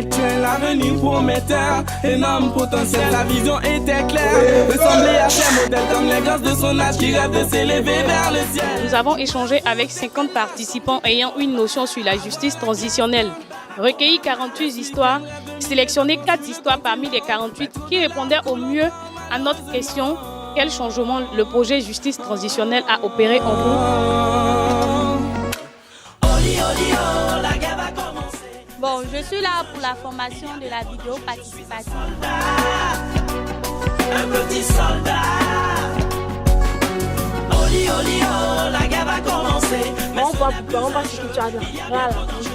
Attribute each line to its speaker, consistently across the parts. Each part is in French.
Speaker 1: intellectuel, l'avenir prometteur, énorme potentiel, la vision était claire. Ressemblait à ces modèles comme les gosses de son âge qui rêvent de s'élever vers le ciel.
Speaker 2: Nous avons échangé avec 50 participants ayant une notion sur la justice transitionnelle. Recueilli 48 histoires, sélectionné 4 histoires parmi les 48 qui répondaient au mieux à notre question: quel changement le projet justice transitionnelle a opéré en vous?
Speaker 3: Bon, je suis là pour la formation de la vidéo participative.
Speaker 1: Un petit soldat. Oli, oli, oh, la guerre va commencer.
Speaker 3: On voit pourquoi on va se situer là. Voilà.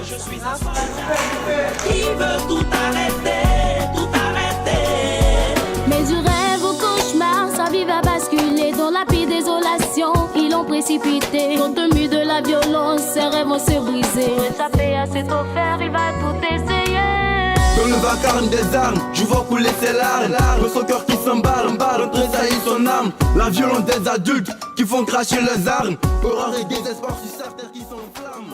Speaker 1: Je suis un qui veut tout arrêter, tout arrêter.
Speaker 4: Mais du rêve au cauchemar, sa vie va basculer dans la pire désolation. Ils l'ont précipité, compte tenu de la violence, ses rêves vont se briser. Ça fait assez trop faire, il va tout essayer.
Speaker 5: Dans le vacarme des armes, je vois couler ses larmes. Son cœur qui s'emballe, entre tressaillit son âme. La violence des adultes qui font cracher les armes. Horreur et désespoir sur sa terre qui s'enflamme.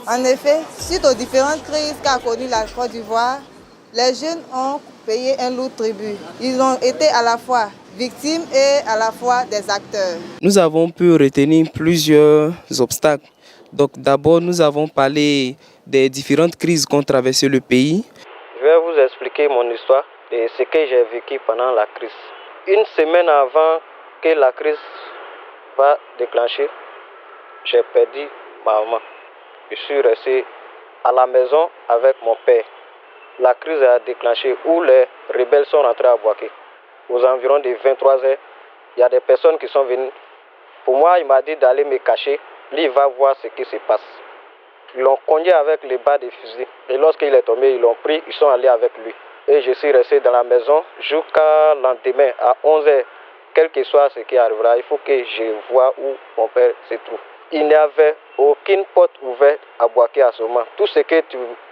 Speaker 6: En effet, suite aux différentes crises qu'a connues la Côte d'Ivoire, les jeunes ont payé un lourd tribut. Ils ont été à la fois victimes et à la fois des acteurs.
Speaker 7: Nous avons pu retenir plusieurs obstacles. Donc d'abord, nous avons parlé des différentes crises qu'ont traversé le pays.
Speaker 8: Je vais vous expliquer mon histoire et ce que j'ai vécu pendant la crise. Une semaine avant que la crise va déclencher, j'ai perdu ma maman. Je suis resté à la maison avec mon père. La crise a déclenché où les rebelles sont rentrés à Bouaké. Aux environs de 23 heures, il y a des personnes qui sont venues. Pour moi, il m'a dit d'aller me cacher. Lui, il va voir ce qui se passe. Ils l'ont cogné avec les barres de fusil. Et lorsqu'il est tombé, ils l'ont pris, ils sont allés avec lui. Et je suis resté dans la maison jusqu'à lendemain à 11 heures. Quel que soit ce qui arrivera, il faut que je vois où mon père se trouve. Il n'y avait aucune porte ouverte à Bouaké à ce moment. Tout ce que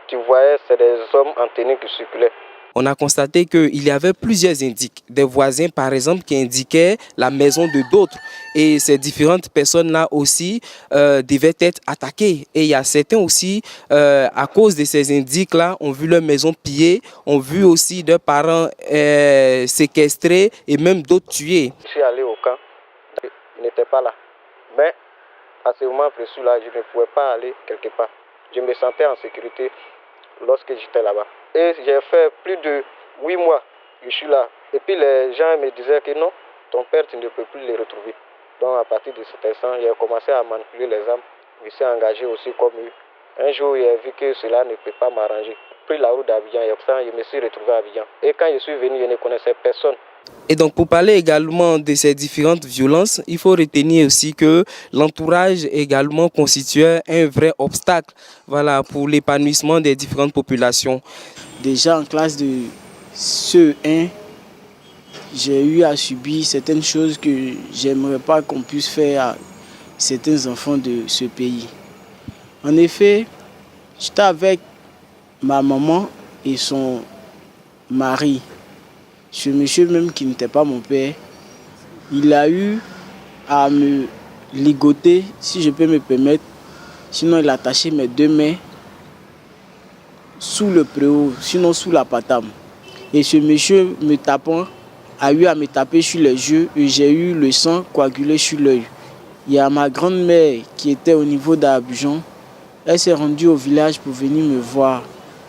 Speaker 8: tu voyais, c'est des hommes en tenue qui circulaient.
Speaker 7: On a constaté qu'il y avait plusieurs indices. Des voisins, par exemple, qui indiquaient la maison de d'autres. Et ces différentes personnes-là aussi devaient être attaquées. Et il y a certains aussi, à cause de ces indices-là, ont vu leur maison pillée, ont vu aussi leurs parents séquestrés et même d'autres tués.
Speaker 8: Je suis allé au camp. Il n'était pas là. Mais à ce moment précis-là, je ne pouvais pas aller quelque part. Je me sentais en sécurité lorsque j'étais là-bas. Et j'ai fait plus de 8 mois que je suis là. Et puis les gens me disaient que non, ton père, tu ne peux plus le retrouver. Donc à partir de cet instant, j'ai commencé à manipuler les âmes. Je suis engagé aussi comme eux. Un jour, j'ai vu que cela ne peut pas m'arranger. J'ai pris la route d'Abidjan et je me suis retrouvé à Abidjan. Et quand je suis venu, je ne connaissais personne.
Speaker 7: Et donc pour parler également de ces différentes violences, il faut retenir aussi que l'entourage également constituait un vrai obstacle, voilà, pour l'épanouissement des différentes populations.
Speaker 9: Déjà en classe de CE1, j'ai eu à subir certaines choses que j'aimerais pas qu'on puisse faire à certains enfants de ce pays. En effet, j'étais avec ma maman et son mari. Ce monsieur même qui n'était pas mon père, il a eu à me ligoter, si je peux me permettre. Sinon, il a attaché mes 2 mains sous le préau, sinon sous la patame. Et ce monsieur me tapant, a eu à me taper sur les yeux et j'ai eu le sang coagulé sur l'œil. Il y a ma grand-mère qui était au niveau d'Abidjan. Elle s'est rendue au village pour venir me voir.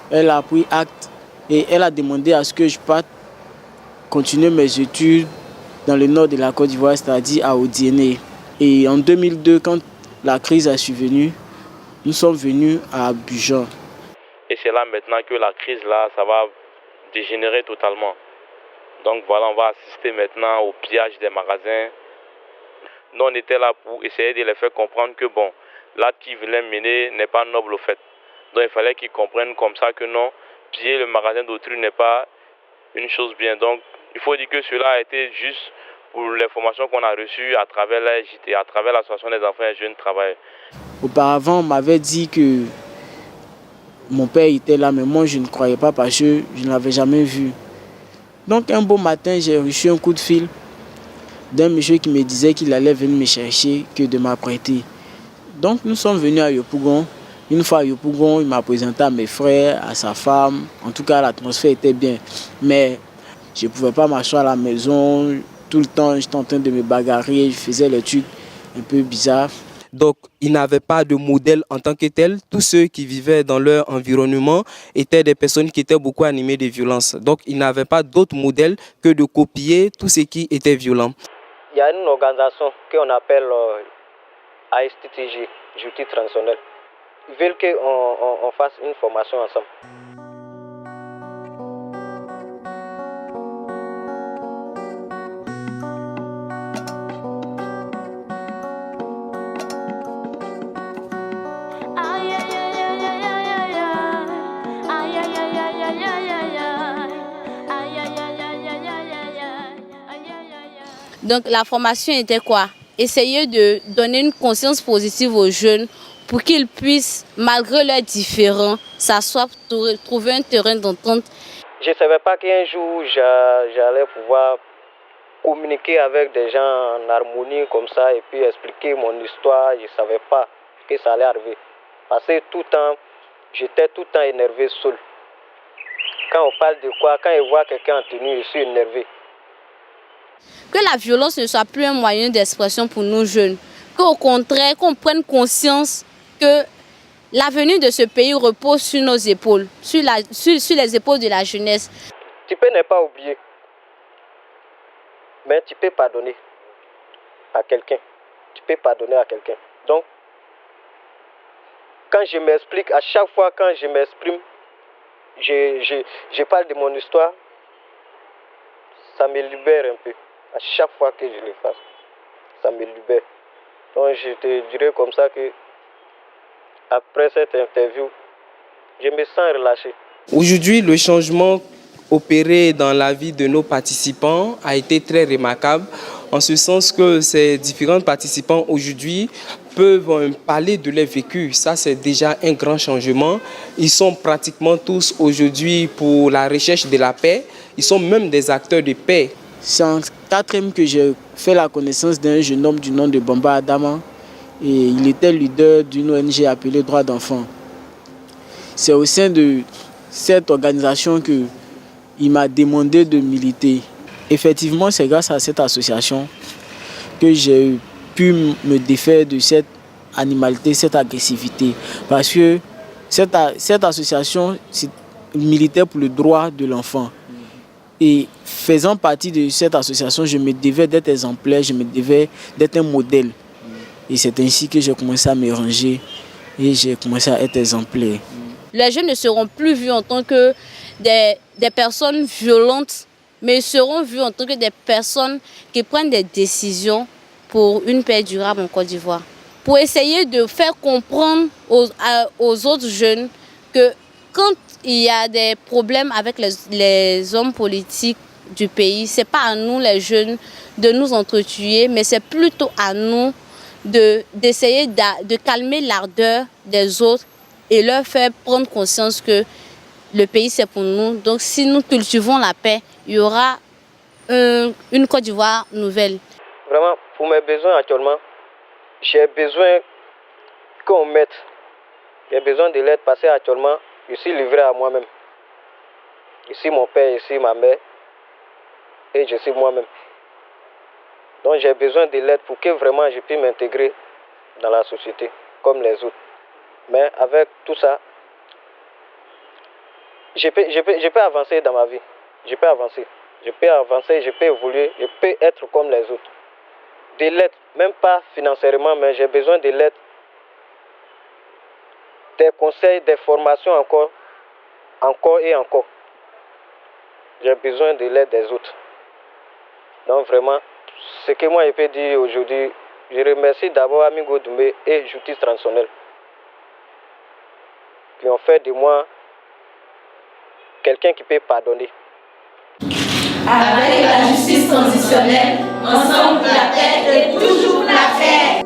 Speaker 9: Elle a pris acte et elle a demandé à ce que je parte continuer mes études dans le nord de la Côte d'Ivoire, c'est-à-dire à Odiéné. Et en 2002, quand la crise a survenu, nous sommes venus à Abidjan.
Speaker 10: Et c'est là maintenant que la crise, là, ça va dégénérer totalement. Donc voilà, on va assister maintenant au pillage des magasins. Nous, on était là pour essayer de les faire comprendre que bon, l'acte qu'ils voulaient mener n'est pas noble au fait. Donc il fallait qu'ils comprennent comme ça que non, piller le magasin d'autrui n'est pas une chose bien. Donc il faut dire que cela a été juste pour l'information qu'on a reçue à travers la JT, à travers l'association des enfants et jeunes travailleurs.
Speaker 9: Auparavant, on m'avait dit que mon père était là, mais moi je ne croyais pas parce que je ne l'avais jamais vu. Donc un beau matin, j'ai reçu un coup de fil d'un monsieur qui me disait qu'il allait venir me chercher, que de m'apprêter. Donc nous sommes venus à Yopougon Une fois à Yopougon, il m'a présenté à mes frères, à sa femme. En tout cas, l'atmosphère était bien. Mais je ne pouvais pas m'asseoir à la maison. Tout le temps, j'étais en train de me bagarrer. Je faisais les trucs un peu bizarres.
Speaker 7: Donc, ils n'avaient pas de modèle en tant que tel. Tous ceux qui vivaient dans leur environnement étaient des personnes qui étaient beaucoup animées de violence. Donc, ils n'avaient pas d'autre modèle que de copier tout ce qui était violent.
Speaker 8: Il y a une organisation qu'on appelle ASTTG, Justice Transitionnelle. Ils veulent qu'on fasse une formation ensemble.
Speaker 3: Donc la formation était quoi? Essayer de donner une conscience positive aux jeunes pour qu'ils puissent, malgré leurs différends, s'asseoir, trouver un terrain d'entente.
Speaker 8: Je ne savais pas qu'un jour j'allais pouvoir communiquer avec des gens en harmonie comme ça et puis expliquer mon histoire. Je ne savais pas que ça allait arriver. Parce que tout le temps, j'étais tout le temps énervé seul. Quand on parle de quoi, quand je vois quelqu'un en tenue, je suis énervé.
Speaker 3: Que la violence ne soit plus un moyen d'expression pour nos jeunes. Qu'au contraire, qu'on prenne conscience que l'avenir de ce pays repose sur nos épaules, sur les épaules de la jeunesse.
Speaker 8: Tu peux ne pas oublier, mais tu peux pardonner à quelqu'un. Tu peux pardonner à quelqu'un. Donc, quand je m'explique, à chaque fois quand je m'exprime, je parle de mon histoire, ça me libère un peu. À chaque fois que je le fasse, ça me libère. Donc je te dirais comme ça que après cette interview, je me sens relâché.
Speaker 7: Aujourd'hui, le changement opéré dans la vie de nos participants a été très remarquable, en ce sens que ces différents participants aujourd'hui peuvent parler de leur vécu. Ça, c'est déjà un grand changement. Ils sont pratiquement tous aujourd'hui pour la recherche de la paix. Ils sont même des acteurs de paix.
Speaker 9: C'est en 4e que j'ai fait la connaissance d'un jeune homme du nom de Bamba Adama. Et il était leader d'une ONG appelée Droits d'enfants. C'est au sein de cette organisation qu'il m'a demandé de militer. Effectivement, c'est grâce à cette association que j'ai pu me défaire de cette animalité, cette agressivité. Parce que cette association militait pour le droit de l'enfant. Et faisant partie de cette association, je me devais d'être exemplaire, je me devais d'être un modèle. Et c'est ainsi que j'ai commencé à me ranger et j'ai commencé à être exemplaire.
Speaker 3: Les jeunes ne seront plus vus en tant que des personnes violentes, mais ils seront vus en tant que des personnes qui prennent des décisions pour une paix durable en Côte d'Ivoire. Pour essayer de faire comprendre aux autres jeunes que quand il y a des problèmes avec les hommes politiques du pays, ce n'est pas à nous les jeunes de nous entretuer, mais c'est plutôt à nous d'essayer de calmer l'ardeur des autres et leur faire prendre conscience que le pays c'est pour nous. Donc si nous cultivons la paix, il y aura une Côte d'Ivoire nouvelle.
Speaker 8: Vraiment, pour mes besoins actuellement, j'ai besoin qu'on m'aide. J'ai besoin de l'aide parce qu'actuellement, je suis livré à moi-même. Ici mon père, ici ma mère, et je suis moi-même. Donc j'ai besoin de l'aide pour que vraiment je puisse m'intégrer dans la société comme les autres. Mais avec tout ça, je peux avancer dans ma vie. Je peux avancer, je peux évoluer, je peux être comme les autres. De l'aide, même pas financièrement, mais j'ai besoin de l'aide. Des conseils, des formations encore et encore. J'ai besoin de l'aide des autres. Donc vraiment, ce que moi je peux dire aujourd'hui, je remercie d'abord Amigo Doumbé et Justice Transitionnelle qui ont fait de moi quelqu'un qui peut pardonner.
Speaker 4: Avec la justice transitionnelle, ensemble la paix et toujours la paix.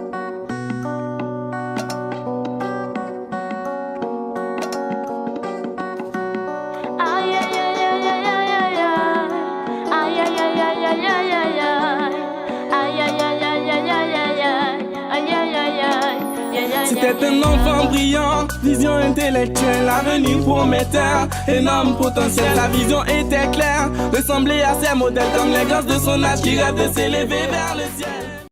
Speaker 1: C'était un enfant brillant, vision intellectuelle, avenir prometteur, énorme potentiel. Sa vision était claire, ressembler à ses modèles comme les gosses de son âge qui rêvent de s'élever vers le ciel.